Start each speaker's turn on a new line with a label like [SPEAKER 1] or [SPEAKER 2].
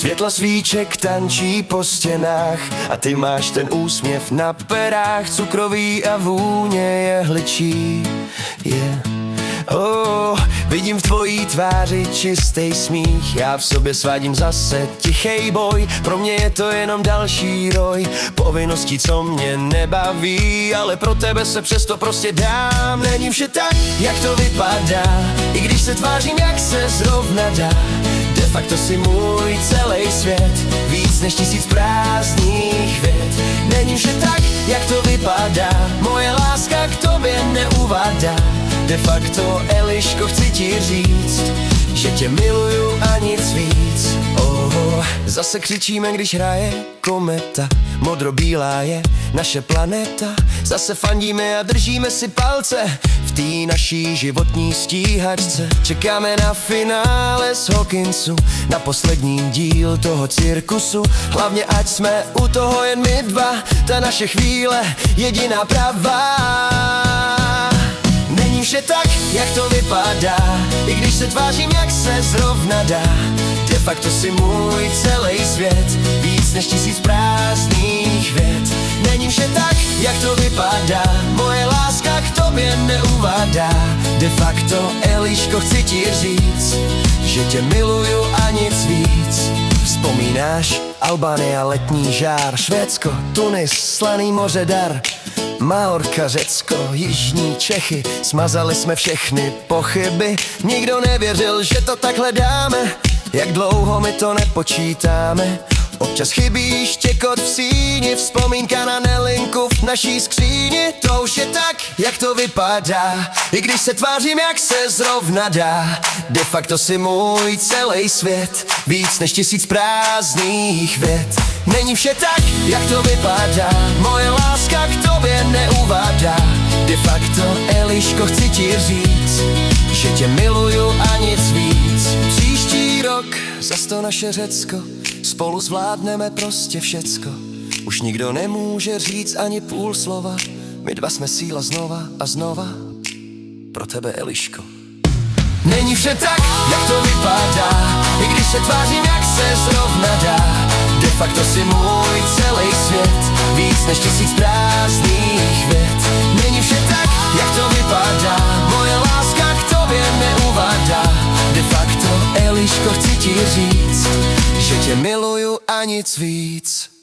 [SPEAKER 1] Světla svíček tančí po stěnách a ty máš ten úsměv na perách. Cukrový a vůně jehličí, vidím v tvojí tváři čistý smích. Já v sobě svádím zase tichej boj. Pro mě je to jenom další roj povinností, co mě nebaví, ale pro tebe se přesto prostě dám. Není vše tak, jak to vypadá, i když se tvářím, jak se zrovna dá. De facto si můj celý svět, víc než 1000 prázdných vět. Není vše tak, jak to vypadá, moje láska k tobě neuvadá. De facto, Eliško, chci ti říct, že tě miluju a nic víc. Zase křičíme, když hraje kometa, modrobílá je naše planeta. Zase fandíme a držíme si palce v té naší životní stíhačce. Čekáme na finále z Hawkinsu, na poslední díl toho cirkusu. Hlavně ať jsme u toho jen my dva, ta naše chvíle jediná pravá. Není vše tak, jak to vypadá, i když se tvářím, jak se zrovna dá. De facto si můj celý svět, víc než 1000 prázdných vět. Není vše tak, jak to vypadá, moje láska k tobě neuvadá. De facto, Eliško, chci ti říct, že tě miluju a nic víc. Vzpomínáš Albánie, letní žár, Švédsko, Tunis, slaný moře dar, Majorka, Řecko, jižní Čechy, smazali jsme všechny pochyby. Nikdo nevěřil, že to takhle dáme, jak dlouho my to nepočítáme. Občas chybí štěkot v síni, vzpomínka na Nelinku v naší skříni. To už je tak, jak to vypadá, i když se tvářím, jak se zrovna dá. De facto si můj celý svět, víc než 1000 prázdných vět. Není vše tak, jak to vypadá, moje láska k tobě neuvadá. De facto, Eliško, chci ti říct, že tě miluju a nic víc. Příští rok zas to naše Řecko, spolu zvládneme prostě všecko. Už nikdo nemůže říct ani půl slova, my dva jsme síla znova a znova. Pro tebe, Eliško. Není vše tak, jak to vypadá, i když se tvářím, jak se zrovna dá. De facto si můj celý svět, víc než 1000 prázdných vět. Není vše tak, jak to vypadá, moje láska k tobě neuvadá. De facto, Eliško, chci ti říct, že tě miluju a nic víc.